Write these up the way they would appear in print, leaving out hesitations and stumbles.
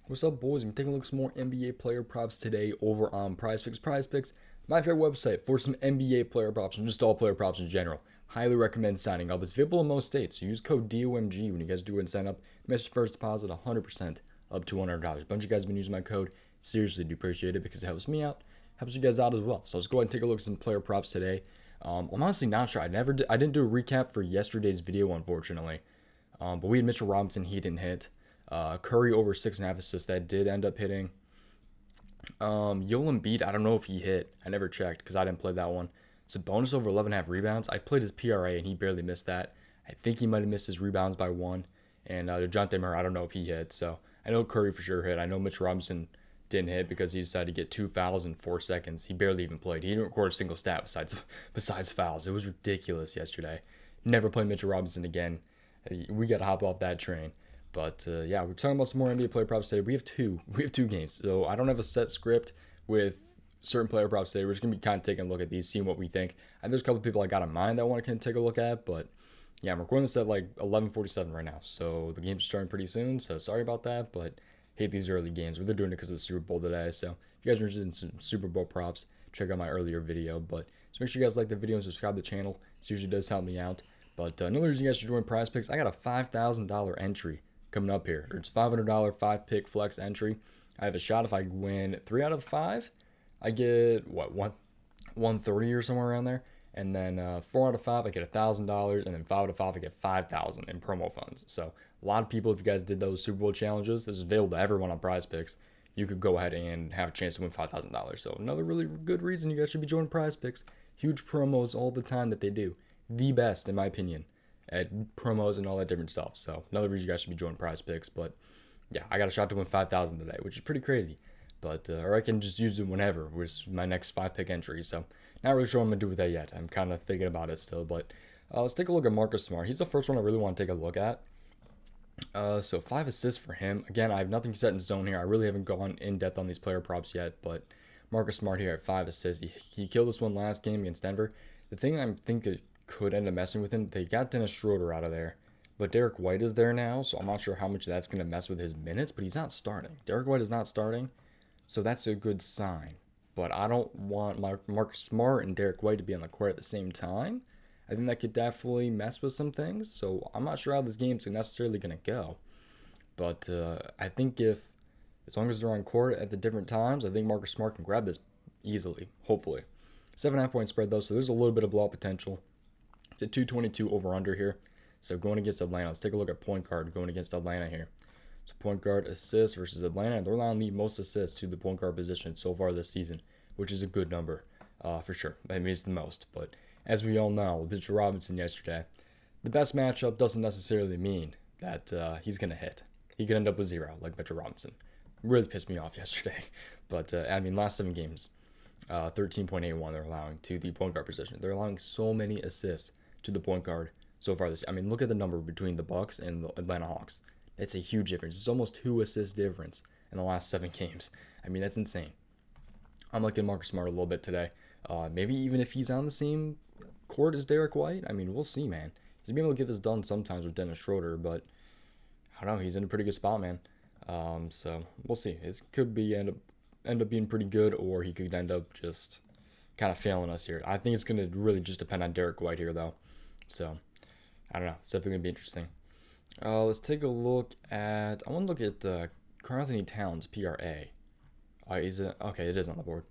What's up, boys? I'm taking a look at some more NBA player props today over on PrizePicks. PrizePicks, my favorite website for some NBA player props and just all player props in general. Highly recommend signing up. It's available in most states. So use code DOMG when you guys do it and sign up. Make your first deposit 100% up to $100. A bunch of you guys have been using my code. Seriously, do appreciate it because it helps me out, helps you guys out as well. So let's go ahead and take a look at some player props today. I'm honestly not sure. I didn't do a recap for yesterday's video, unfortunately. But we had Mitchell Robinson. He didn't hit. Curry over 6.5 assists. That did end up hitting. Yoel Embiid, I don't know if he hit. I never checked because I didn't play that one. It's a bonus over 11.5 rebounds. I played his PRA and he barely missed that. I think he might have missed his rebounds by one. And DeJounte Murray, I don't know if he hit. So I know Curry for sure hit. I know Mitch Robinson didn't hit because he decided to get 2 fouls in 4 seconds. He barely even played. He didn't record a single stat besides fouls. It was ridiculous yesterday. Never play Mitchell Robinson again. We got to hop off that train. But yeah, we're talking about some more NBA player props today. We have two games, so I don't have a set script with certain player props today. We're just gonna be kind of taking a look at these, seeing what we think. And there's a couple people I got in mind that I want to kind of take a look at, but yeah, I'm recording this at like 11:47 right now, so the game's starting pretty soon. So sorry about that, but hate these early games. They're doing it because of the Super Bowl today. So if you guys are interested in some Super Bowl props, check out my earlier video. But just make sure you guys like the video and subscribe to the channel. It usually does help me out. But another reason you guys should join PrizePicks, I got a $5,000 entry coming up here. It's $500 5-pick flex entry. I have a shot if I win 3 out of 5, I get what 130 or somewhere around there, and then 4 out of 5 I get $1,000, and then 5 out of 5 I get 5,000 in promo funds. So a lot of people, if you guys did those Super Bowl challenges, this is available to everyone on PrizePicks. You could go ahead and have a chance to win $5,000. So another really good reason you guys should be joining PrizePicks. Huge promos all the time that they do. The best, in my opinion, at promos and all that different stuff. So another reason you guys should be joining PrizePicks. But yeah, I got a shot to win 5,000 today, which is pretty crazy. But or I can just use it whenever, which is my next 5-pick entry. So not really sure what I'm gonna do with that yet. I'm kind of thinking about it still. But let's take a look at Marcus Smart. He's the first one I really want to take a look at. So 5 assists for him. Again, I have nothing set in stone here. I really haven't gone in depth on these player props yet. But Marcus Smart here at 5 assists. He killed this one last game against Denver. The thing I think that could end up messing with him, they got Dennis Schroeder out of there, but Derek White is there now, so I'm not sure how much that's going to mess with his minutes, but he's not starting. Derek White is not starting, so that's a good sign. But I don't want Marcus Smart and Derek White to be on the court at the same time. I think that could definitely mess with some things, so I'm not sure how this game's necessarily going to go. But I think as long as they're on court at the different times, I think Marcus Smart can grab this easily, hopefully. 7.5 point spread though, so there's a little bit of blowout potential. It's a 222 over under here. So going against Atlanta, let's take a look at point guard going against Atlanta here. So point guard assists versus Atlanta. They're allowing the most assists to the point guard position so far this season, which is a good number for sure. I mean, it's the most. But as we all know, Mitchell Robinson yesterday, the best matchup doesn't necessarily mean that he's going to hit. He could end up with 0 like Mitchell Robinson. Really pissed me off yesterday. But I mean, last 7 games, 13.81 they're allowing to the point guard position. They're allowing so many assists to the point guard so far this. I mean, look at the number between the Bucks and the Atlanta Hawks. That's a huge difference. It's almost 2 assist difference in the last 7 games. I mean, that's insane. I'm liking Marcus Smart a little bit today. Maybe even if he's on the same court as Derek White. I mean, we'll see, man. He's been able to get this done sometimes with Dennis Schroeder, but I don't know. He's in a pretty good spot, man. So we'll see. It could be end up being pretty good, or he could end up just kind of failing us here. I think it's going to really just depend on Derek White here, though. So, I don't know. It's definitely going to be interesting. Let's take a look at... I want to look at Karl-Anthony Towns' PRA. Is it? Okay, it is on the board.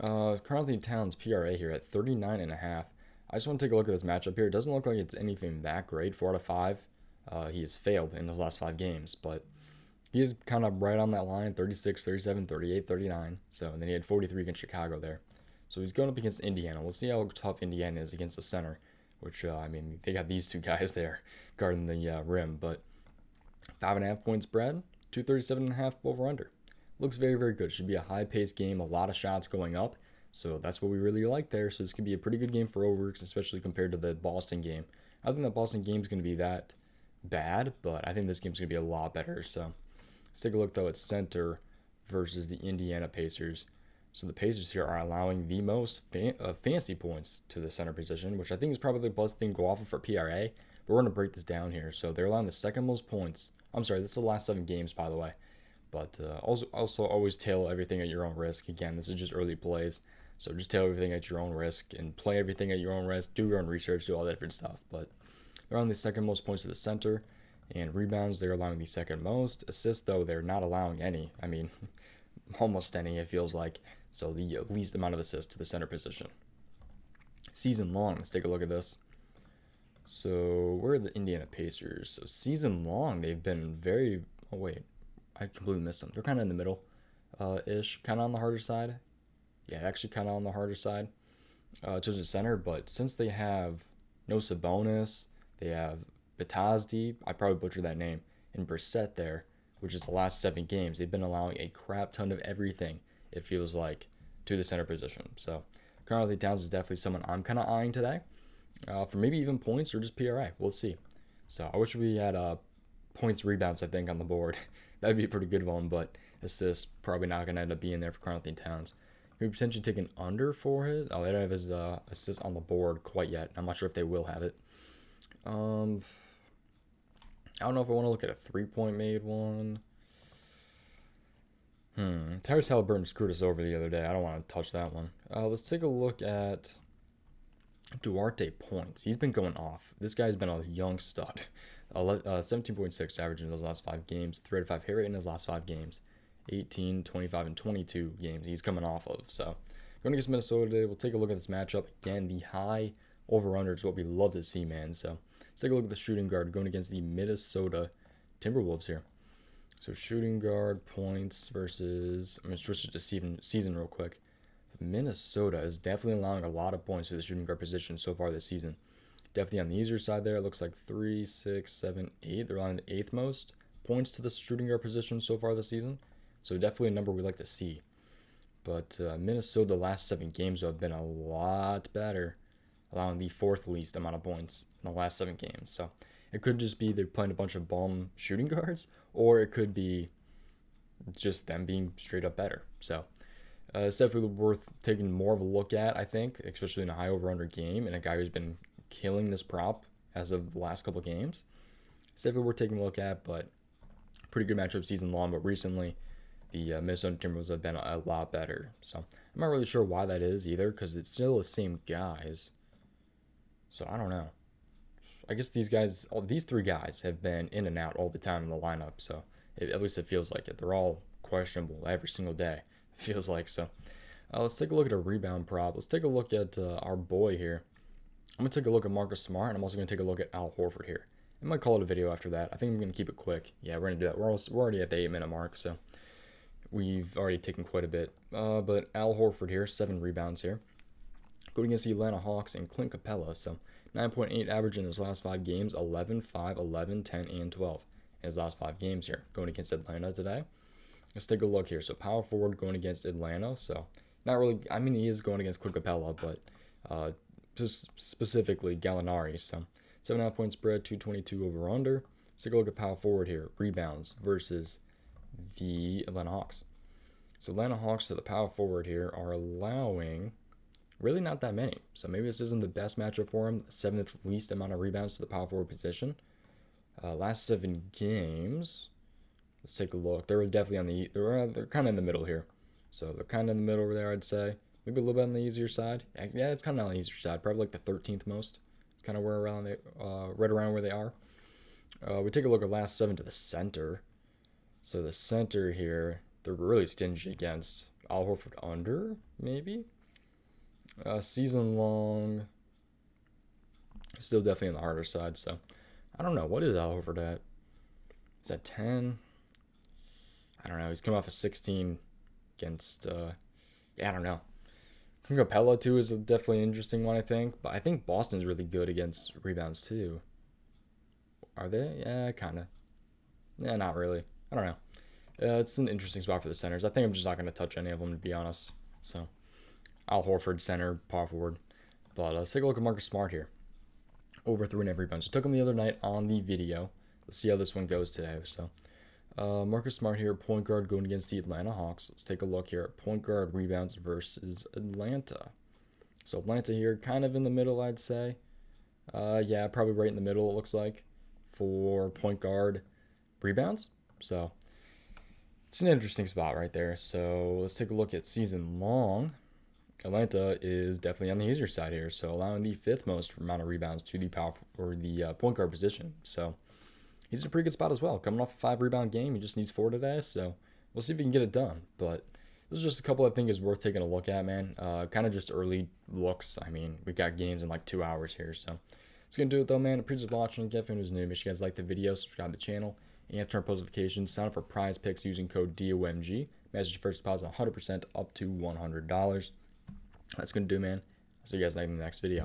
Karl-Anthony Towns' PRA here at 39.5. I just want to take a look at this matchup here. It doesn't look like it's anything that great. 4 out of 5. He has failed in his last 5 games, but he is kind of right on that line. 36, 37, 38, 39. So, and then he had 43 against Chicago there. So he's going up against Indiana. We'll see how tough Indiana is against the center. Which, I mean, they got these 2 guys there guarding the rim. But 5.5 point spread, 237.5 over under. Looks very, very good. Should be a high-paced game, a lot of shots going up. So that's what we really like there. So this could be a pretty good game for overs, especially compared to the Boston game. I don't think the Boston game is going to be that bad, but I think this game's going to be a lot better. So let's take a look, though, at center versus the Indiana Pacers. So the Pacers here are allowing the most fantasy points to the center position, which I think is probably the best thing to go off of for PRA. But we're going to break this down here. So they're allowing the second most points. I'm sorry, this is the last 7 games, by the way. But also always tail everything at your own risk. Again, this is just early plays, so just tail everything at your own risk and play everything at your own risk. Do your own research, do all that different stuff. But they're on the second most points to the center, and rebounds they're allowing the second most. Assists though they're not allowing any. I mean, almost any it feels like. So the least amount of assists to the center position. Season long, let's take a look at this. So where are the Indiana Pacers? So season long, they've been very. Oh wait, I completely missed them. They're kind of in the middle, ish, kind of on the harder side. Yeah, actually, kind of on the harder side. To the center, but since they have no Sabonis, they have Batazdi. I probably butchered that name. And Brissett there, which is the last 7 games, they've been allowing a crap ton of everything. It feels like to the center position. So Karl-Anthony Towns is definitely someone I'm kind of eyeing today. For maybe even points or just PRA. We'll see. So I wish we had points, rebounds, I think, on the board. That'd be a pretty good one, but assists probably not going to end up being there for Karl-Anthony Towns. Could potentially take an under for his. Oh, they don't have his assists on the board quite yet. I'm not sure if they will have it. I don't know if I want to look at a 3-point made one. Tyrese Halliburton screwed us over the other day. I don't want to touch that one. Let's take a look at Duarte points. He's been going off. This guy's been a young stud. 17.6 average in those last 5 games. 3 out of 5 hit rate in his last 5 games. 18, 25, and 22 games he's coming off of. So going against Minnesota today, we'll take a look at this matchup. Again, the high over-under is what we love to see, man. So let's take a look at the shooting guard going against the Minnesota Timberwolves here. So shooting guard points versus, I'm going to switch it to season real quick. Minnesota is definitely allowing a lot of points to the shooting guard position so far this season. Definitely on the easier side there. It looks like 3, 6, 7, 8. They're allowing the 8th most points to the shooting guard position so far this season. So definitely a number we like to see. But Minnesota, the last 7 games have been a lot better, allowing the 4th least amount of points in the last 7 games. So it could just be they're playing a bunch of bum shooting guards, or it could be just them being straight up better. So it's definitely worth taking more of a look at, I think, especially in a high over-under game and a guy who's been killing this prop as of the last couple games. It's definitely worth taking a look at, but pretty good matchup season long. But recently, the Minnesota Timberwolves have been a lot better. So I'm not really sure why that is either, because it's still the same guys. So I don't know. I guess these 3 guys have been in and out all the time in the lineup. So at least it feels like it. They're all questionable every single day. It feels like so. Let's take a look at a rebound prop. Let's take a look at our boy here. I'm going to take a look at Marcus Smart, and I'm also going to take a look at Al Horford here. I might call it a video after that. I think I'm going to keep it quick. Yeah, we're going to do that. We're already at the 8-minute mark, so we've already taken quite a bit. But Al Horford here, 7 rebounds here. Going against the Atlanta Hawks and Clint Capella. So 9.8 average in his last 5 games, 11, 5, 11, 10, and 12 in his last 5 games here. Going against Atlanta today. Let's take a look here. So power forward going against Atlanta. So not really, I mean, he is going against Clint Capella, but just specifically Gallinari. So 7.5 point spread, 222 over under. Let's take a look at power forward here. Rebounds versus the Atlanta Hawks. So Atlanta Hawks to the power forward here are allowing really not that many. So maybe this isn't the best matchup for him. 7th least amount of rebounds to the power forward position. Last 7 games. Let's take a look. They're definitely on they're kind of in the middle here. So they're kind of in the middle over there, I'd say. Maybe a little bit on the easier side. Yeah, it's kind of on the easier side. Probably like the 13th most. It's kind of right around where they are. We take a look at last 7 to the center. So the center here, they're really stingy against. Al Horford under, maybe? Season long, still definitely on the harder side. So I don't know. What is Al Horford at? Is that 10? I don't know. He's coming off a 16 against, I don't know. Capella, too, is definitely an interesting one, I think. But I think Boston's really good against rebounds, too. Are they? Yeah, kind of. Yeah, not really. I don't know. It's an interesting spot for the centers. I think I'm just not going to touch any of them, to be honest. So, Al Horford, center, power forward. But let's take a look at Marcus Smart here. Over 3.5 rebounds. I took him the other night on the video. Let's see how this one goes today. So, Marcus Smart here, point guard going against the Atlanta Hawks. Let's take a look here at point guard rebounds versus Atlanta. So Atlanta here, kind of in the middle, I'd say. Yeah, probably right in the middle, it looks like, for point guard rebounds. So It's an interesting spot right there. So let's take a look at season long. Atlanta is definitely on the easier side here, so allowing the fifth most amount of rebounds to the power or the point guard position. So he's in a pretty good spot as well. Coming off a 5 rebound game, he just needs 4 today, so we'll see if he can get it done. But this is just a couple I think is worth taking a look at, man. Kind of just early looks. I mean, we got games in like 2 hours here, so it's gonna do it though, man. Appreciate watching. If anyone who's new, make sure you guys like the video, subscribe to the channel, and turn post notifications. Sign up for prize picks using code DOMG. Match your first deposit 100% up to $100. That's gonna do, man. I'll see you guys in the next video.